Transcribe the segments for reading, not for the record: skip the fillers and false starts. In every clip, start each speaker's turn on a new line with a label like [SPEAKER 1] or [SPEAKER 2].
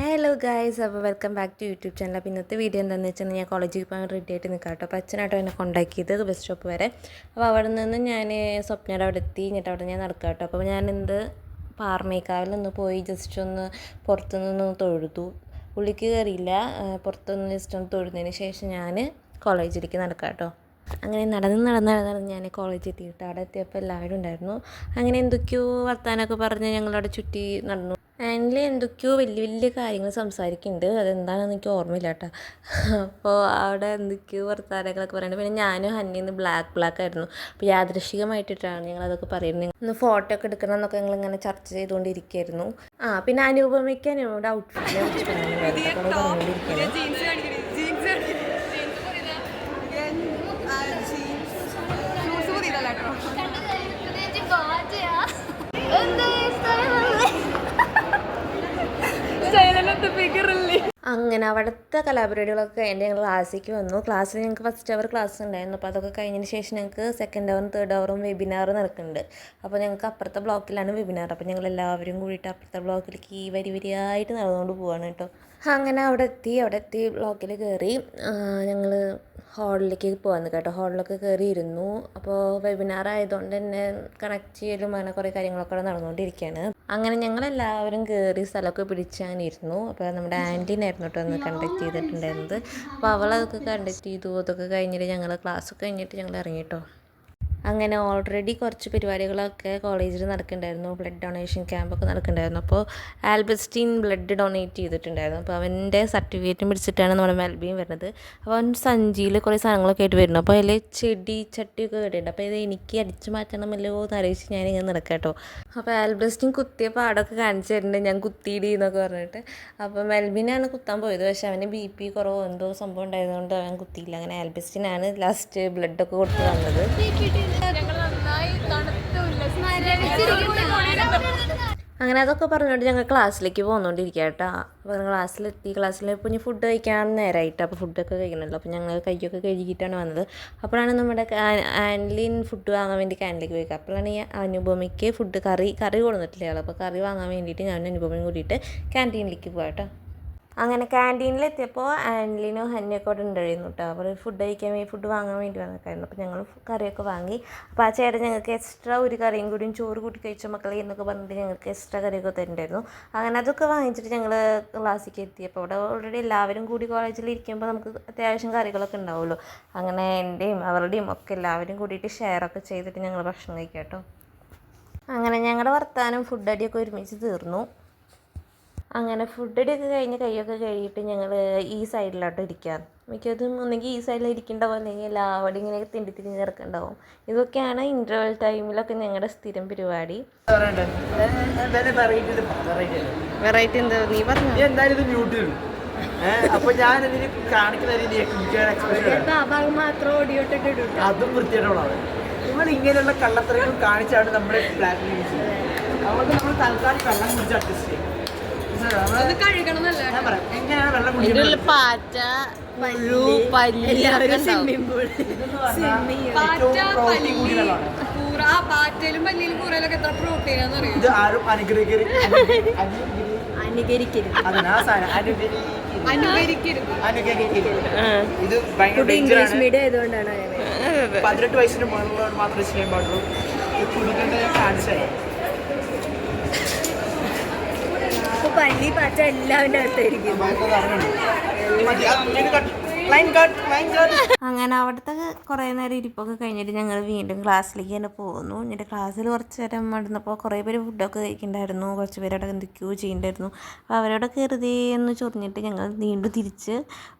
[SPEAKER 1] Hello guys, അപ്പോൾ welcome back to YouTube channel. അപ്പോൾ ഇന്നത്തെ വീഡിയോ എന്താണെന്ന് വെച്ചാൽ ഞാൻ കോളേജിൽ പോകാൻ റെഡി ആയിട്ട് നിൽക്കാം കേട്ടോ. അപ്പോൾ അച്ഛനായിട്ടോ എന്നെ കൊണ്ടാക്കിയത് ബസ് സ്റ്റോപ്പ് വരെ. അപ്പോൾ അവിടെ നിന്ന് ഞാൻ സ്വപ്നയുടെ അവിടെ എത്തി. എന്നിട്ട് അവിടെ ഞാൻ നടക്കാം കേട്ടോ. അപ്പോൾ ഞാൻ പാറമേക്കാവിലൊന്ന് പോയി ജസ്റ്റ് ഒന്ന് പുറത്തുനിന്ന് തൊഴുതു. ഉള്ളിലേക്ക് കയറിയില്ല, പുറത്തുനിന്ന് ജസ്റ്റ് ഒന്ന് തൊഴുന്നതിന് ശേഷം ഞാൻ കോളേജിലേക്ക് നടക്കാം കേട്ടോ. അങ്ങനെ നടന്ന് ഞാൻ കോളേജിൽ എത്തിയിട്ട് അവിടെ എത്തിയപ്പോൾ എല്ലാവരും ഉണ്ടായിരുന്നു. അങ്ങനെ എന്തൊക്കെയോ വർത്താനമൊക്കെ പറഞ്ഞ് ഞങ്ങളവിടെ ചുറ്റി നടന്നു. ആൻഡിൽ എന്തൊക്കെയോ വലിയ വലിയ കാര്യങ്ങൾ സംസാരിക്കുന്നുണ്ട്, അതെന്താണെന്ന് എനിക്ക് ഓർമ്മയില്ല കേട്ടോ. അപ്പോൾ അവിടെ എന്തൊക്കെയോ വർത്താനങ്ങളൊക്കെ പറയുന്നുണ്ട്. പിന്നെ ഞാനും ഹന്നിന്ന് ബ്ലാക്ക് ആയിരുന്നു. അപ്പോൾ യാദൃശികമായിട്ടിട്ടാണ് ഞങ്ങളതൊക്കെ പറയുന്നത്. ഒന്ന് ഫോട്ടോ ഒക്കെ എടുക്കണം എന്നൊക്കെ ഞങ്ങളിങ്ങനെ ചർച്ച ചെയ്തുകൊണ്ടിരിക്കുകയായിരുന്നു. പിന്നെ അനുപമയ്ക്ക് ഇവിടെ ഔട്ട്ഫിറ്റിനെ കുറിച്ച് പറഞ്ഞുകൊണ്ടിരിക്കുകയാണ്. അങ്ങനെ അവിടുത്തെ കലാപരിപാടികളൊക്കെ കഴിഞ്ഞ് ഞങ്ങൾ ക്ലാസ്സിലേക്ക് വന്നു. ക്ലാസ്സിൽ ഞങ്ങൾക്ക് ഫസ്റ്റ് അവർ ക്ലാസ് ഉണ്ടായിരുന്നു. അപ്പോൾ അതൊക്കെ കഴിഞ്ഞതിന് ശേഷം ഞങ്ങൾക്ക് സെക്കൻഡ് അവറും തേർഡ് അവറും വെബിനാർ നടക്കുന്നുണ്ട്. അപ്പോൾ ഞങ്ങൾക്ക് അപ്പുറത്തെ ബ്ലോക്കിലാണ് വെബിനാർ. അപ്പോൾ ഞങ്ങൾ എല്ലാവരും കൂടിയിട്ട് അപ്പുറത്തെ ബ്ലോക്കിലേക്ക് ഈ വരിയായിട്ട് നടന്നുകൊണ്ട് പോവാണ് കേട്ടോ. അങ്ങനെ അവിടെ എത്തി ബ്ലോക്കിൽ കയറി ഞങ്ങൾ ഹാളിലേക്ക് പോകാൻ കേട്ടോ. ഹാളിലൊക്കെ കയറിയിരുന്നു. അപ്പോൾ വെബിനാർ ആയതുകൊണ്ട് തന്നെ കണക്ട് ചെയ്യലും അങ്ങനെ കുറേ കാര്യങ്ങളൊക്കെ നടന്നുകൊണ്ടിരിക്കുകയാണ്. അങ്ങനെ ഞങ്ങളെല്ലാവരും കയറി സ്ഥലമൊക്കെ പിടിച്ച് അങ്ങനെ ഇരുന്നു. അപ്പോൾ നമ്മുടെ ആൻറ്റീനായിരുന്നു കേട്ടോ ഒന്ന് കണ്ടക്ട് ചെയ്തിട്ടുണ്ടായിരുന്നത്. അപ്പോൾ അവളതൊക്കെ കണ്ടക്ട് ചെയ്തു. അതൊക്കെ കഴിഞ്ഞിട്ട് ഞങ്ങൾ ക്ലാസ്സൊക്കെ കഴിഞ്ഞിട്ട് ഞങ്ങൾ ഇറങ്ങി കേട്ടോ. അങ്ങനെ ഓൾറെഡി കുറച്ച് പരിപാടികളൊക്കെ കോളേജിൽ നടക്കുന്നുണ്ടായിരുന്നു. ബ്ലഡ് ഡൊണേഷൻ ക്യാമ്പൊക്കെ നടക്കുന്നുണ്ടായിരുന്നു. അപ്പോൾ ആൽബസ്റ്റീൻ ബ്ലഡ് ഡൊണേറ്റ് ചെയ്തിട്ടുണ്ടായിരുന്നു. അപ്പോൾ അവൻ്റെ സർട്ടിഫിക്കറ്റും പിടിച്ചിട്ടാണ് നമ്മുടെ മെൽബിയും വരുന്നത്. അപ്പോൾ അവൻ സഞ്ചിയിൽ കുറേ സാധനങ്ങളൊക്കെ ആയിട്ട് വരുന്നു. അപ്പോൾ അതിൽ ചട്ടിയൊക്കെ കേട്ടിട്ടുണ്ട്. അപ്പോൾ ഇത് എനിക്ക് അടിച്ചു മാറ്റണമല്ലോ എന്ന് ആലോചിച്ച് ഞാനിങ്ങനെ നടക്കാം കേട്ടോ. അപ്പോൾ ആൽബസ്റ്റീൻ കുത്തിയ പാടൊക്കെ കാണിച്ചു തരുന്നുണ്ട്, ഞാൻ കുത്തിയിടി എന്നൊക്കെ പറഞ്ഞിട്ട്. അപ്പോൾ മെൽബിനാണ് കുത്താൻ പോയത്. പക്ഷേ അവന് BP കുറവോ എന്തോ സംഭവം ഉണ്ടായതുകൊണ്ട് അവൻ കുത്തിയില്ല. അങ്ങനെ ആൽബസ്റ്റീനാണ് ലാസ്റ്റ് ബ്ലഡൊക്കെ കൊടുത്ത് വന്നത്. അങ്ങനെ അതൊക്കെ പറഞ്ഞുകൊണ്ട് ഞങ്ങൾ ക്ലാസ്സിലേക്ക് പോകുന്നോണ്ടിരിക്കുക കേട്ടോ. അപ്പോൾ ക്ലാസ്സിൽ ഇപ്പോൾ ഇനി ഫുഡ് കഴിക്കാൻ നേരമായിട്ട്. അപ്പോൾ ഫുഡൊക്കെ കഴിക്കണമല്ലോ. അപ്പോൾ ഞങ്ങൾ കൈയൊക്കെ കഴുകിയിട്ടാണ് വന്നത്. അപ്പോഴാണ് നമ്മുടെ ആൻലിൻ ഫുഡ് വാങ്ങാൻ വേണ്ടി ക്യാൻറ്റീനിലേക്ക് പോയിക്കുക. അപ്പോഴാണ് ഈ അനുപമയ്ക്ക് കറി കൊടുത്തിട്ടില്ല. അപ്പോൾ കറി വാങ്ങാൻ വേണ്ടിയിട്ട് ഞാൻ അനുപമയും കൂടിയിട്ട് ക്യാൻറ്റീനിലേക്ക് പോകാം കേട്ടോ. അങ്ങനെ ക്യാൻറ്റീനിലെത്തിയപ്പോൾ ആൻലിനും ഹന്നിയൊക്കെ അവിടെ ഉണ്ടായിരുന്നു കേട്ടോ. അവർ ഫുഡ് വാങ്ങാൻ വേണ്ടി വന്നിട്ടായിരുന്നു. അപ്പോൾ ഞങ്ങൾ കറിയൊക്കെ വാങ്ങി. അപ്പോൾ ആ ചേട്ടൻ ഞങ്ങൾക്ക് എക്സ്ട്രാ ഒരു കറിയും കൂടിയും ചോറ് കൂട്ടി കഴിച്ച മക്കളെ എന്നൊക്കെ പറഞ്ഞിട്ട് ഞങ്ങൾക്ക് എക്സ്ട്രാ കറിയൊക്കെ തരുന്നുണ്ടായിരുന്നു. അങ്ങനെ അതൊക്കെ വാങ്ങിച്ചിട്ട് ഞങ്ങൾ ക്ലാസ്സിലേക്ക് എത്തിയപ്പോൾ അവിടെ ഓൾറെഡി എല്ലാവരും കൂടി കോളേജിൽ ഇരിക്കുമ്പോൾ നമുക്ക് അത്യാവശ്യം കറികളൊക്കെ ഉണ്ടാവുമല്ലോ. അങ്ങനെ എൻ്റെയും അവരുടെയും ഒക്കെ എല്ലാവരും കൂടിയിട്ട് ഷെയറൊക്കെ ചെയ്തിട്ട് ഞങ്ങൾ ഭക്ഷണം കഴിക്കാം കേട്ടോ. അങ്ങനെ ഞങ്ങളുടെ വർത്താനം ഫുഡ് അടിയൊക്കെ ഒരുമിച്ച് തീർന്നു. അങ്ങനെ ഫുഡ് അടിയൊക്കെ കഴിഞ്ഞ് കൈയൊക്കെ കഴുകിയിട്ട് ഞങ്ങൾ ഈ സൈഡിലോട്ട് ഇരിക്കാം. മിക്കതും ഒന്നെങ്കിൽ ഈ സൈഡിൽ ഇരിക്കേണ്ടാവും, അല്ലെങ്കിൽ എല്ലാവരും ഇങ്ങനെ തിരിഞ്ഞ് കിടക്കണ്ടാവും. ഇതൊക്കെയാണ് ഇൻ്റർവെൽ ടൈമിലൊക്കെ ഞങ്ങളുടെ സ്ഥിരം പരിപാടി. വെറൈറ്റി എന്താ നീ പറഞ്ഞു?
[SPEAKER 2] അപ്പൊ ഞാൻ ഇതിന് കാണിക്കുന്ന അതും വൃത്തിയായിട്ടുള്ളതാണ്. നിങ്ങൾ ഇങ്ങനെയുള്ള കള്ളത്തരങ്ങൾ കാണിച്ചാണ് നമ്മുടെ പ്ലാൻ യൂസ് ചെയ്യുന്നത്. അതുകൊണ്ട് നമ്മൾ തൽക്കാലം വെള്ളം കുടിച്ച് അഡ്ജസ്റ്റ് ചെയ്യും. എങ്ങനെയാണ് വെള്ളം കുടിക്കുന്നത്? ഇത് ആരും അനുകരിക്കരുത്. ഇത്
[SPEAKER 1] ഇംഗ്ലീഷ് മീഡിയം ആയതുകൊണ്ടാണ്
[SPEAKER 2] 18 വയസ്സിന് മുകളിലോട് മാത്രമേ ചെയ്യാൻ പാടുള്ളൂ. ഇത് കുടിക്കേണ്ട കാണിച്ചായി
[SPEAKER 1] പല്ലി പാറ്റ എല്ലാവരുടെ അടുത്തായിരിക്കും. അങ്ങനെ അവിടുത്തെ കുറേ നേരം ഇരിപ്പൊക്കെ കഴിഞ്ഞിട്ട് ഞങ്ങൾ വീണ്ടും ക്ലാസ്സിലേക്ക് തന്നെ പോകുന്നു. എന്നിട്ട് ക്ലാസ്സിൽ കുറച്ച് നേരം നടന്നപ്പോൾ കുറേ പേര് ഫുഡൊക്കെ കഴിക്കുന്നുണ്ടായിരുന്നു. കുറച്ച് പേരവിടെ എന്തൊക്കെയോ ചെയ്യുന്നുണ്ടായിരുന്നു. അപ്പോൾ അവരോടൊക്കെ വെറുതെ എന്ന് ചൊറിഞ്ഞിട്ട് ഞങ്ങൾ വീണ്ടും തിരിച്ച്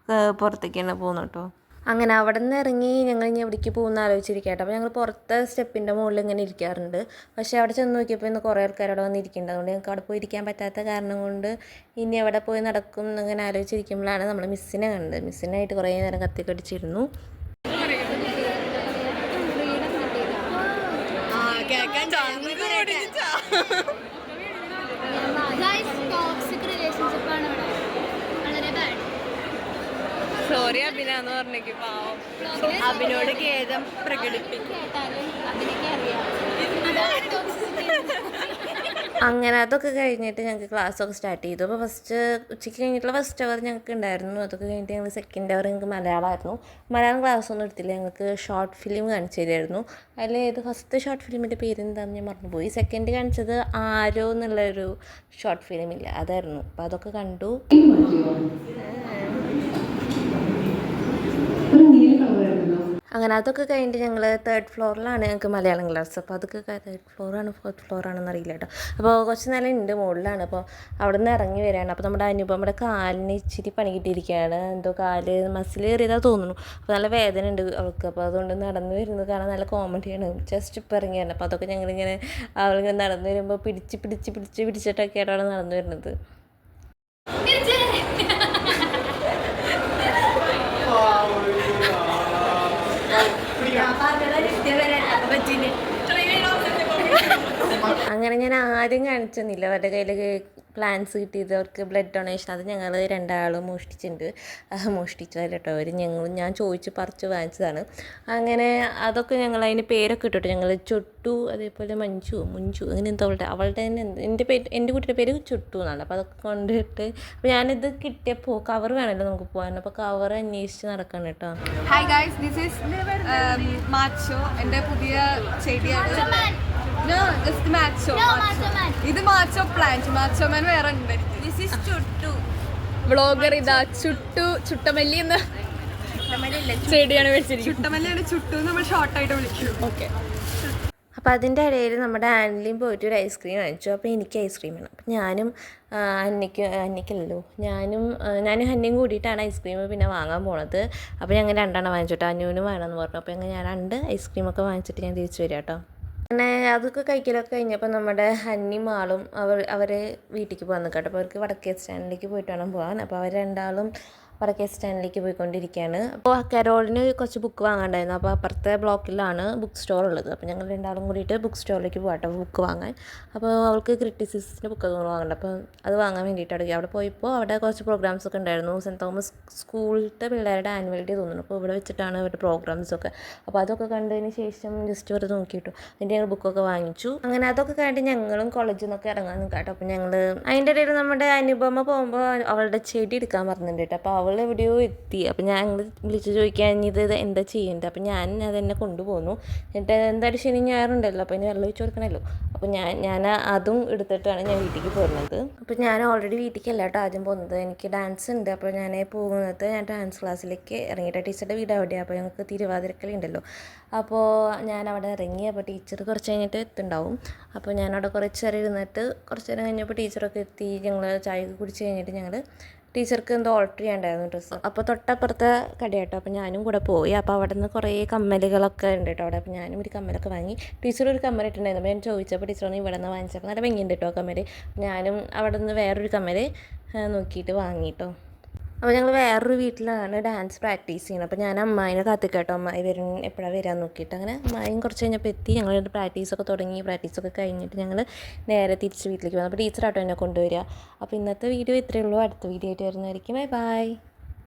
[SPEAKER 1] പുറത്തേക്ക് തന്നെ പോകുന്നു കേട്ടോ. അങ്ങനെ അവിടെ നിന്ന് ഇറങ്ങി ഞങ്ങൾ ഇനി എവിടേക്ക് പോകുന്ന ആലോചിച്ചിരിക്കട്ടെ. അപ്പോൾ ഞങ്ങൾ പുറത്തെ സ്റ്റെപ്പിൻ്റെ മുകളിൽ ഇങ്ങനെ ഇരിക്കാറുണ്ട്. പക്ഷേ അവിടെ ചെന്ന് നോക്കിയപ്പോൾ ഇന്ന് കുറേ ആൾക്കാർ അവിടെ വന്നിരിക്കുന്നുണ്ട്. അതുകൊണ്ട് ഞങ്ങൾക്ക് അവിടെ പോയി ഇരിക്കാൻ പറ്റാത്ത കാരണം കൊണ്ട് ഇനി എവിടെ പോയി നടക്കും എന്നിങ്ങനെ ആലോചിച്ചിരിക്കുമ്പോഴാണ് നമ്മൾ മിസ്സിനെ കണ്ടത്. മിസ്സിനായിട്ട് കുറേ നേരം കത്തിക്കടിച്ചിരുന്നു. സോറി അഭിന എന്ന് പറഞ്ഞേക്ക് പാവം. അഭിനോട് ഖേദം പ്രകടിപ്പിക്കും. അങ്ങനെ അതൊക്കെ കഴിഞ്ഞിട്ട് ഞങ്ങൾക്ക് ക്ലാസ്സൊക്കെ സ്റ്റാർട്ട് ചെയ്തു. അപ്പോൾ ഫസ്റ്റ് ഉച്ചയ്ക്ക് കഴിഞ്ഞിട്ടുള്ള ഫസ്റ്റ് അവർ ഞങ്ങൾക്ക് ഉണ്ടായിരുന്നു. അതൊക്കെ കഴിഞ്ഞിട്ട് ഞങ്ങൾ സെക്കൻഡ് അവർ ഞങ്ങൾക്ക് മലയാളമായിരുന്നു. മലയാളം ക്ലാസ്സൊന്നും എടുത്തില്ല, ഞങ്ങൾക്ക് ഷോർട്ട് ഫിലിം കാണിച്ചു തരുമായിരുന്നു. അതിൽ ഏത് ഫസ്റ്റ് ഷോർട്ട് ഫിലിമിൻ്റെ പേരെന്താണെന്ന് ഞാൻ മറന്നുപോയി. സെക്കൻഡ് കാണിച്ചത് ആരോ എന്നുള്ളൊരു ഷോർട്ട് ഫിലിമില്ല, അതായിരുന്നു. അപ്പോൾ അതൊക്കെ കണ്ടു. അങ്ങനെ അതൊക്കെ കഴിഞ്ഞിട്ട് ഞങ്ങൾ തേർഡ് ഫ്ലോറിലാണ് ഞങ്ങൾക്ക് മലയാളം ക്ലാസ്. അപ്പോൾ അതൊക്കെ തേർഡ് ഫ്ലോറാണ് ഫോർത്ത് ഫ്ലോറാണെന്ന് അറിയില്ല കേട്ടോ. അപ്പോൾ കുറച്ച് നേരം ഉണ്ട് മുകളിലാണ്. അപ്പോൾ അവിടെ നിന്ന് ഇറങ്ങി വരികയാണ്. അപ്പോൾ നമ്മുടെ അനുപമയുടെ കാലിന് ഇച്ചിരി പണി കിട്ടിയിരിക്കുകയാണ്. എന്തോ കാല് മസിൽ കയറിയതാ തോന്നുന്നു. അപ്പോൾ നല്ല വേദന ഉണ്ട് അവൾക്ക്. അപ്പോൾ അതുകൊണ്ട് നടന്നു വരുന്നത് കാണാൻ നല്ല കോമഡിയാണ്. ജസ്റ്റ് ഇപ്പോൾ ഇറങ്ങിയാണ്. അപ്പോൾ അതൊക്കെ ഞങ്ങളിങ്ങനെ അവളിങ്ങനെ നടന്നു വരുമ്പോൾ പിടിച്ചിട്ടൊക്കെയാണ് അവിടെ നടന്നു വരുന്നത്. അങ്ങനെ ഞാൻ ആരും കാണിച്ചൊന്നുമില്ല. അവരുടെ കയ്യിൽ പ്ലാൻസ് കിട്ടിയത് അവർക്ക് ബ്ലഡ് ഡൊണേഷൻ, അത് ഞങ്ങൾ രണ്ടാളും മോഷ്ടിച്ചതല്ല കേട്ടോ. ഞാൻ ചോദിച്ച് പറിച്ച് വാങ്ങിച്ചതാണ്. അങ്ങനെ അതൊക്കെ ഞങ്ങൾ അതിന് പേരൊക്കെ ഇട്ടിട്ട് ഞങ്ങൾ ചുട്ടു, അതേപോലെ മുഞ്ചു അങ്ങനെ എന്തോ അവളുടെ തന്നെ എൻ്റെ കുട്ടിയുടെ പേര് ചുട്ടു എന്നാണ്. അപ്പോൾ അതൊക്കെ കൊണ്ടിട്ട് അപ്പോൾ ഞാനിത് കിട്ടിയപ്പോൾ കവർ വേണമല്ലോ നമുക്ക് പോകാൻ. അപ്പോൾ കവർ അന്വേഷിച്ച് നടക്കണം കേട്ടോ.
[SPEAKER 3] ഹായ് ഗൈസ്, ദിസ് ഈസ് മാച്ചോ, എൻ്റെ പുതിയ ചെടിയാണ്. ഇത് മാച്ചോ പ്ലാന്റ്, മാച്ചോമാൻ വേറെ ഉണ്ട്. ദിസ് ഈസ് ചുട്ടു വ്ളോഗർ. ഇതാ ചുട്ടമല്ലി എന്ന ചെടിയാണ് മേടിച്ചിരിക്കുന്നത്. ചുട്ടമല്ലിയാണ് ചുട്ടു നമ്മൾ ഷോർട്ടായിട്ട് വിളിക്കും. ഓക്കെ.
[SPEAKER 1] അപ്പോൾ അതിൻ്റെ ഇടയിൽ നമ്മുടെ ആൻലിയും പോയിട്ട് ഒരു ഐസ്ക്രീം വാങ്ങിച്ചു. അപ്പോൾ എനിക്ക് ഐസ്ക്രീം വേണം. അപ്പം ഞാനും ഞാനും ഹന്നിയും കൂടിയിട്ടാണ് ഐസ്ക്രീം പിന്നെ വാങ്ങാൻ പോണത്. അപ്പോൾ ഞങ്ങൾ രണ്ടെണ്ണം വാങ്ങിച്ചു കേട്ടോ. അന്നുവിനും വേണമെന്ന് പറഞ്ഞു. അപ്പോൾ ഞാൻ 2 ഐസ്ക്രീമൊക്കെ വാങ്ങിച്ചിട്ട് ഞാൻ തിരിച്ചു വരാം കേട്ടോ. അങ്ങനെ അതൊക്കെ കഴിക്കലൊക്കെ കഴിഞ്ഞപ്പോൾ നമ്മുടെ ഹന്നിയും ആളും അവർ വീട്ടിലേക്ക് പോകാൻ നിൽക്കട്ടെ. അപ്പോൾ അവർക്ക് വടക്കേ സ്റ്റാൻഡിലേക്ക് പോയിട്ട് വേണം പോകാൻ. അപ്പോൾ അവർ രണ്ടാളും വടക്കേ സ്റ്റാൻഡിലേക്ക് പോയിക്കൊണ്ടിരിക്കുകയാണ്. അപ്പോൾ കരോളിന് കുറച്ച് ബുക്ക് വാങ്ങാണ്ടായിരുന്നു. അപ്പോൾ അപ്പുറത്തെ ബ്ലോക്കിലാണ് ബുക്ക് സ്റ്റോർ ഉള്ളത്. അപ്പോൾ ഞങ്ങൾ രണ്ടാളും കൂടിയിട്ട് ബുക്ക് സ്റ്റോറിലേക്ക് പോകട്ടെ ബുക്ക് വാങ്ങാൻ. അപ്പോൾ അവൾക്ക് ക്രിറ്റിസിസ്റ്റിൻ്റെ ബുക്ക് വാങ്ങണ്ട. അപ്പോൾ അത് വാങ്ങാൻ വേണ്ടിയിട്ടാണ് അവിടെ പോയപ്പോൾ അവിടെ കുറച്ച് പ്രോഗ്രാംസ് ഒക്കെ ഉണ്ടായിരുന്നു. സെൻറ്റ് തോമസ് സ്കൂളിലത്തെ പിള്ളേരുടെ ആനുവൽ ഡേ തോന്നുന്നു. അപ്പോൾ ഇവിടെ വെച്ചിട്ടാണ് അവരുടെ പ്രോഗ്രാംസൊക്കെ. അപ്പോൾ അതൊക്കെ കണ്ടതിന് ശേഷം ജസ്റ്റ് വെറുതെ നോക്കിയിട്ടു. അതിൻ്റെ ഞങ്ങൾ ബുക്കൊക്കെ വാങ്ങിച്ചു. അങ്ങനെ അതൊക്കെ കണ്ട് ഞങ്ങളും കോളേജിൽ നിന്നൊക്കെ ഇറങ്ങാൻ നിൽക്കാട്ടോ. അപ്പോൾ ഞങ്ങൾ അതിൻ്റെ ഇടയിൽ നമ്മുടെ അനുപമ പോകുമ്പോൾ അവളുടെ ചെടി എടുക്കാൻ പറഞ്ഞിട്ടുണ്ട് കേട്ടോ. അപ്പോൾ അവൾ എവിടെയോ എത്തി. അപ്പോൾ ഞാൻ വിളിച്ച് ചോദിക്കാൻ ഇത് എന്താ ചെയ്യേണ്ടത്. അപ്പോൾ ഞാൻ അതെന്നെ കൊണ്ടുപോകുന്നു. എന്നിട്ട് എന്തായാലും ശനി ഞായറുണ്ടല്ലോ, അപ്പോൾ അതിന് വെള്ളം ഒഴിച്ച് കൊടുക്കണമല്ലോ. അപ്പോൾ ഞാൻ അതും എടുത്തിട്ടാണ് ഞാൻ വീട്ടിലേക്ക് പോകുന്നത്. അപ്പോൾ ഞാൻ ഓൾറെഡി വീട്ടിലേക്കല്ല കേട്ടോ ആദ്യം പോകുന്നത്. എനിക്ക് ഡാൻസ് ഉണ്ട്. അപ്പോൾ ഞാൻ ഡാൻസ് ക്ലാസ്സിലേക്ക് ഇറങ്ങിയിട്ട് ടീച്ചറുടെ വീട് അവിടെയാണ്. അപ്പോൾ ഞങ്ങൾക്ക് തിരുവാതിരക്കളി ഉണ്ടല്ലോ. അപ്പോൾ ഞാൻ അവിടെ ഇറങ്ങി. അപ്പോൾ ടീച്ചർ കുറച്ച് കഴിഞ്ഞിട്ട് എത്തുണ്ടാവും. അപ്പോൾ ഞാനവിടെ കുറച്ച് നേരം ഇരുന്നിട്ട് കുറച്ച് നേരം കഴിഞ്ഞപ്പോൾ ടീച്ചറൊക്കെ എത്തി. ഞങ്ങൾ ചായ കുടിച്ച് കഴിഞ്ഞിട്ട് ഞങ്ങൾ ടീച്ചർക്ക് എന്തോ ഓൾട്ടർ ചെയ്യാണ്ടായിരുന്നു ഡ്രസ്സ്. അപ്പോൾ തൊട്ടപ്പുറത്തെ കടയാട്ടോ. അപ്പോൾ ഞാനും കൂടെ പോയി. അപ്പോൾ അവിടെ നിന്ന് കുറേ കമ്മലുകളൊക്കെ ഉണ്ട് കേട്ടോ അവിടെ. അപ്പോൾ ഞാനും ഒരു കമ്മലൊക്കെ വാങ്ങി. ടീച്ചർ ഒരു കമ്മൽ ഇട്ടുണ്ടായിരുന്നു. അപ്പോൾ ഞാൻ ചോദിച്ചപ്പോൾ ടീച്ചറൊന്ന് ഇവിടെ നിന്ന് വാങ്ങിച്ചപ്പോൾ നല്ല ഭംഗിയുണ്ട് കേട്ടോ കമ്മൽ. ഞാനും അവിടെ നിന്ന് വേറൊരു കമ്മൽ നോക്കിയിട്ട് വാങ്ങിട്ടോ. അപ്പോൾ ഞങ്ങൾ വേറൊരു വീട്ടിലാണ് ഡാൻസ് പ്രാക്ടീസ് ചെയ്യുന്നത്. അപ്പോൾ ഞാൻ അമ്മായിനെ കാത്തിക്കാട്ടോ. അമ്മായി എപ്പോഴാണ് വരാൻ നോക്കിയിട്ട്. അങ്ങനെ അമ്മായിയും കുറച്ച് കഴിഞ്ഞപ്പോൾ എത്തി. ഞങ്ങൾ പ്രാക്ടീസൊക്കെ തുടങ്ങി. പ്രാക്ടീസൊക്കെ കഴിഞ്ഞിട്ട് ഞങ്ങൾ നേരെ തിരിച്ച് വീട്ടിലേക്ക് വന്നു. അപ്പോൾ ടീച്ചറാട്ടോ എന്നെ കൊണ്ടുവരിക. അപ്പോൾ ഇന്നത്തെ വീഡിയോ ഇത്രയേ ഉള്ളൂ. അടുത്ത വീഡിയോ ആയിട്ട് വരുന്നതായിരിക്കും. ബൈ.